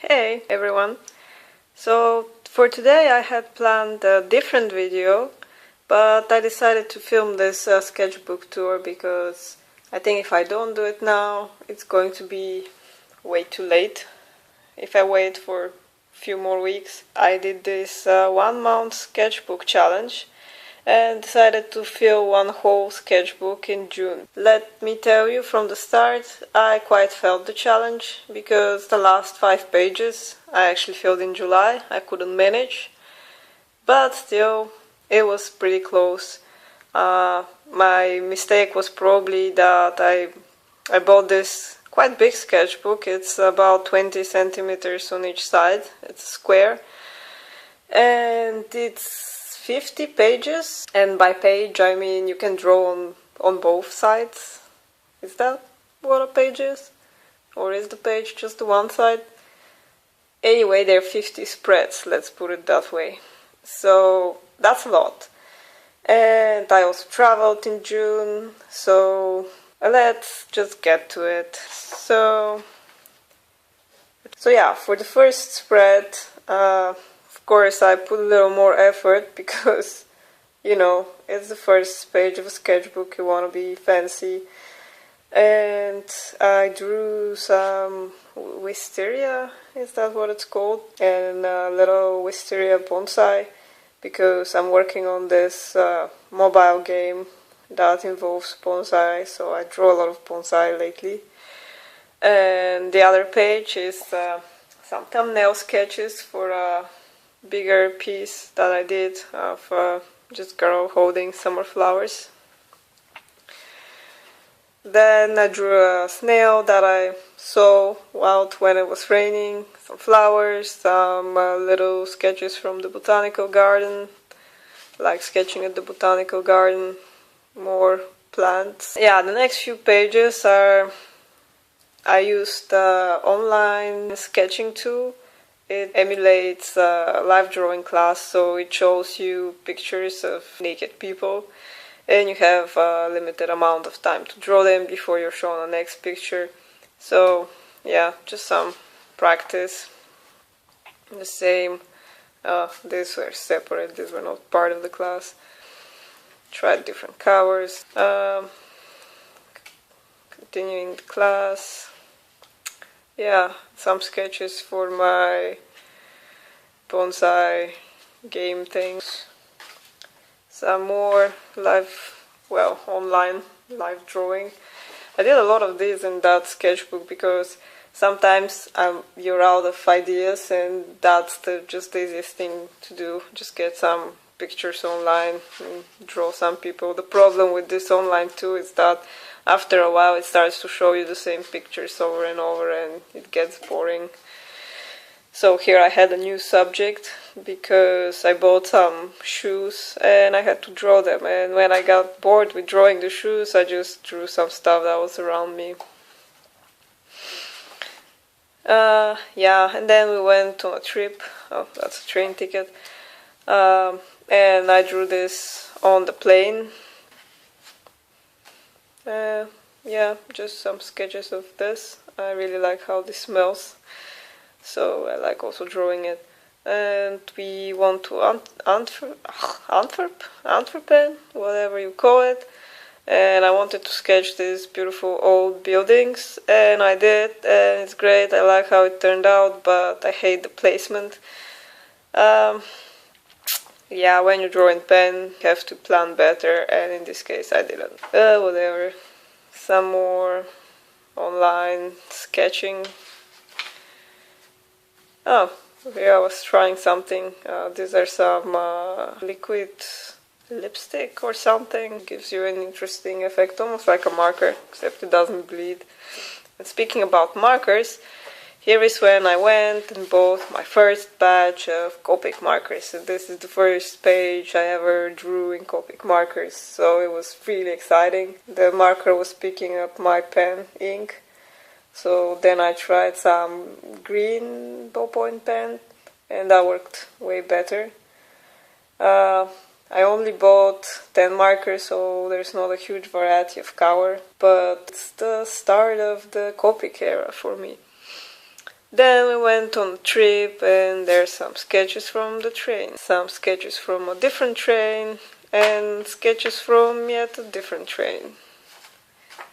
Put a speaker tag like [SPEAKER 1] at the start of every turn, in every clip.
[SPEAKER 1] Hey everyone! So for today I had planned a different video, but I decided to film this sketchbook tour because I think if I don't do it now, it's going to be way too late. If I wait for a few more weeks. I did this 1 month sketchbook challenge and decided to fill one whole sketchbook in June. Let me tell you from the start, I quite felt the challenge because the last 5 pages I actually filled in July. I couldn't manage, but still it was pretty close. My mistake was probably that I bought this quite big sketchbook. It's about 20 centimeters on each side. It's square and it's 50 pages, and by page I mean you can draw on both sides. Is that what a page is? Or is the page just the one side? Anyway, there are 50 spreads, let's put it that way. So that's a lot. And I also traveled in June, so let's just get to it. So yeah, for the first spread, of course I put a little more effort because, you know, it's the first page of a sketchbook, you want to be fancy. And I drew some wisteria, is that what it's called? And a little wisteria bonsai, because I'm working on this mobile game that involves bonsai, so I draw a lot of bonsai lately. And the other page is some thumbnail sketches for a bigger piece that I did of just girl holding summer flowers. Then I drew a snail that I saw out when it was raining, some flowers, some little sketches from the botanical garden, like sketching at the botanical garden, more plants. Yeah, the next few pages are, I used the online sketching tool. It emulates a live drawing class, so it shows you pictures of naked people and you have a limited amount of time to draw them before you're shown the next picture. So yeah, just some practice. The same, these were separate, these were not part of the class. Tried different covers. Continuing the class. Yeah, some sketches for my bonsai game things. Some more online live drawing. I did a lot of these in that sketchbook because sometimes you're out of ideas and that's just the easiest thing to do. Just get some pictures online and draw some people. The problem with this online too is that after a while it starts to show you the same pictures over and over and it gets boring. So here I had a new subject because I bought some shoes and I had to draw them, and when I got bored with drawing the shoes I just drew some stuff that was around me. Yeah, and then we went on a trip. Oh, that's a train ticket. And I drew this on the plane. Yeah, just some sketches of this. I really like how this smells, so I like also drawing it. And we went to Antwerpen, whatever you call it. And I wanted to sketch these beautiful old buildings, and I did, and it's great. I like how it turned out, but I hate the placement. Yeah, when you draw in pen, you have to plan better, and in this case I didn't. Whatever. Some more online sketching. Oh, here I was trying something. These are some liquid lipstick or something. Gives you an interesting effect, almost like a marker, except it doesn't bleed. And speaking about markers, here is when I went and bought my first batch of Copic markers. And this is the first page I ever drew in Copic markers, so it was really exciting. The marker was picking up my pen ink. So then I tried some green ballpoint pen, and that worked way better. I only bought 10 markers, so there's not a huge variety of color, but it's the start of the Copic era for me. Then we went on a trip, and there's some sketches from the train, some sketches from a different train, and sketches from yet a different train.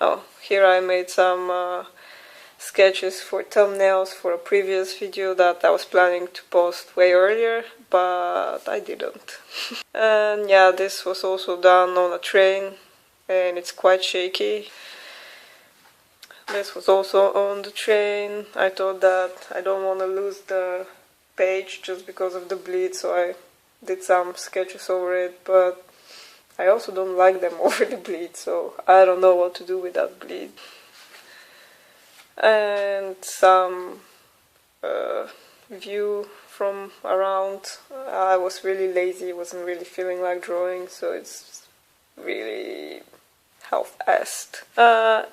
[SPEAKER 1] Oh, here I made some sketches for thumbnails for a previous video that I was planning to post way earlier, but I didn't. And yeah, this was also done on a train, and it's quite shaky. This was also on the train. I thought that I don't want to lose the page just because of the bleed, so I did some sketches over it, but I also don't like them over the bleed, so I don't know what to do with that bleed. And some view from around. I was really lazy, wasn't really feeling like drawing, so it's really half-assed.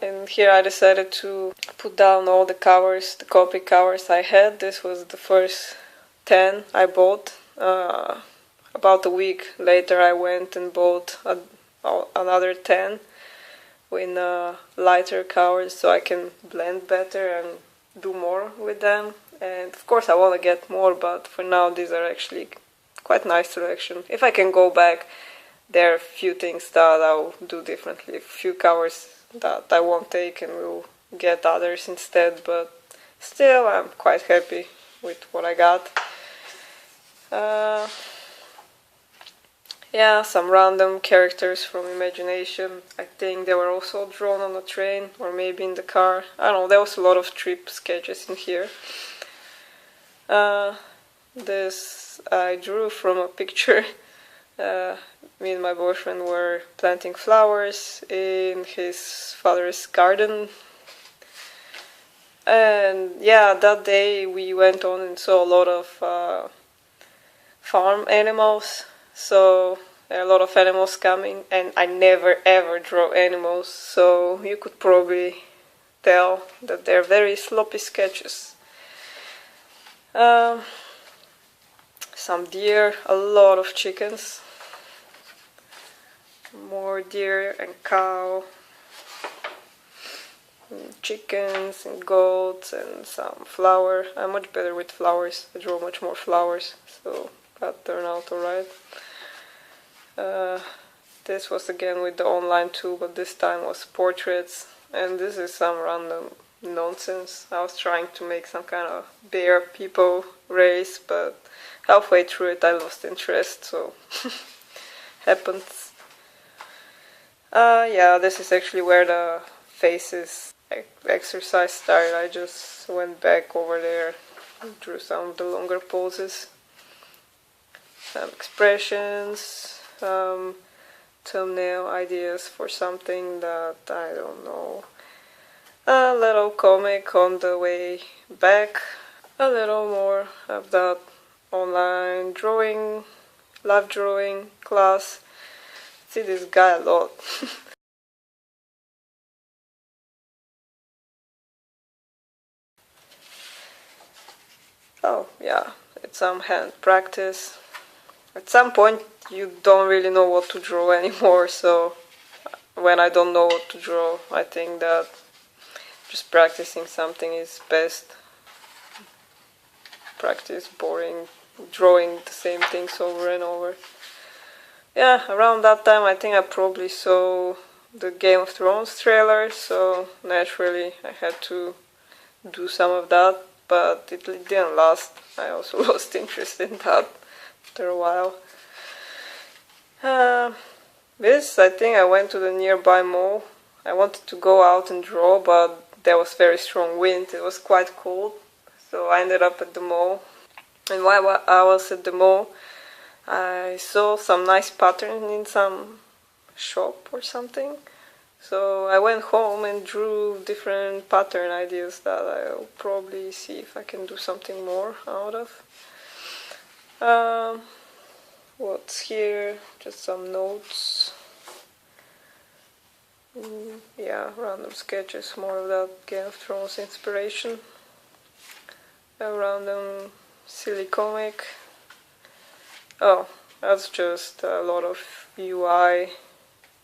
[SPEAKER 1] And here I decided to put down all the covers, the copy covers I had. This was the first 10 I bought. About a week later I went and bought another 10 with lighter covers so I can blend better and do more with them. And of course I want to get more, but for now these are actually quite nice selection. If I can go back, there are a few things that I'll do differently, a few covers that I won't take and will get others instead, but still I'm quite happy with what I got. Yeah, some random characters from imagination. I think they were also drawn on a train or maybe in the car. I don't know, there was a lot of trip sketches in here. This I drew from a picture. Me and my boyfriend were planting flowers in his father's garden. And yeah, that day we went on and saw a lot of farm animals. So there are a lot of animals coming, and I never ever draw animals, so you could probably tell that they're very sloppy sketches. Some deer, a lot of chickens, more deer and cow, and chickens and goats and some flower. I'm much better with flowers, I draw much more flowers, so that turned out alright. This was again with the online tool, but this time was portraits, and this is some random nonsense. I was trying to make some kind of bear people race, but halfway through it I lost interest, so happens. Yeah, this is actually where the faces exercise started. I just went back over there and drew some of the longer poses. Some expressions, some thumbnail ideas for something that I don't know. A little comic on the way back. A little more of that online drawing, live drawing class. I see this guy a lot. Oh yeah, it's some hand practice. At some point you don't really know what to draw anymore, so when I don't know what to draw, I think that just practicing something is best. Practice boring, drawing the same things over and over. Yeah, around that time I think I probably saw the Game of Thrones trailer, so naturally I had to do some of that, but it didn't last. I also lost interest in that after a while. This, I think I went to the nearby mall. I wanted to go out and draw, but there was very strong wind. It was quite cold, so I ended up at the mall. And while I was at the mall, I saw some nice pattern in some shop or something. So I went home and drew different pattern ideas that I'll probably see if I can do something more out of. What's here? Just some notes. Yeah, random sketches, more of that Game of Thrones inspiration. A random silly comic. Oh, that's just a lot of UI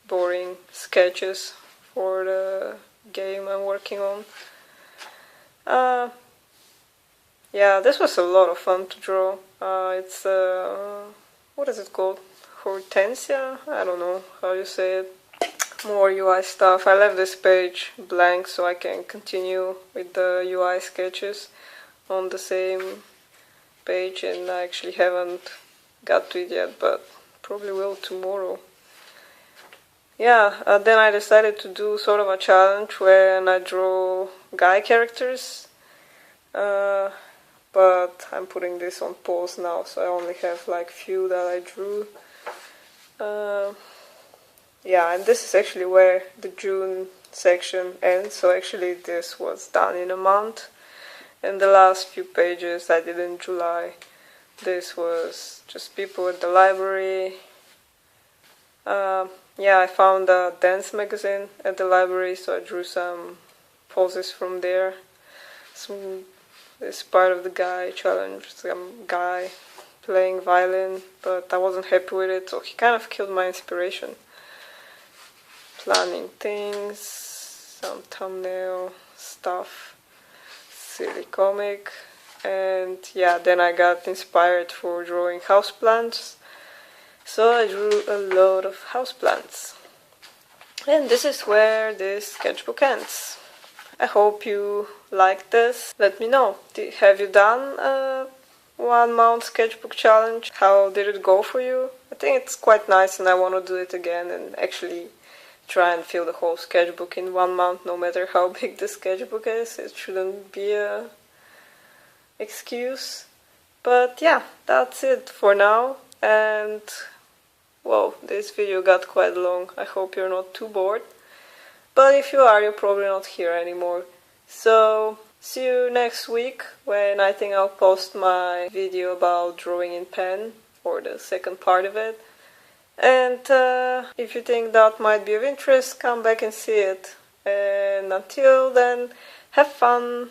[SPEAKER 1] boring sketches for the game I'm working on. Yeah, this was a lot of fun to draw. It's what is it called? Hortensia? I don't know how you say it. More UI stuff. I left this page blank so I can continue with the UI sketches on the same page, and I actually haven't got to it yet, but probably will tomorrow. Yeah, then I decided to do sort of a challenge where I draw guy characters, but I'm putting this on pause now, so I only have like few that I drew. Yeah, and this is actually where the June section ends, so actually this was done in a month, and the last few pages I did in July. This was just people at the library. Yeah, I found a dance magazine at the library, so I drew some poses from there. This part of the guy challenge, some guy playing violin, but I wasn't happy with it, so he kind of killed my inspiration. Planning things, some thumbnail stuff, silly comic, and yeah, then I got inspired for drawing houseplants. So I drew a lot of houseplants. And this is where this sketchbook ends. I hope you liked this. Let me know. Have you done a 1 month sketchbook challenge? How did it go for you? I think it's quite nice and I want to do it again and actually try and fill the whole sketchbook in 1 month, no matter how big the sketchbook is. It shouldn't be an excuse. But yeah, that's it for now. And whoa, this video got quite long. I hope you're not too bored. But if you are, you're probably not here anymore. So, see you next week when I think I'll post my video about drawing in pen, or the second part of it. And if you think that might be of interest, come back and see it. And until then, have fun!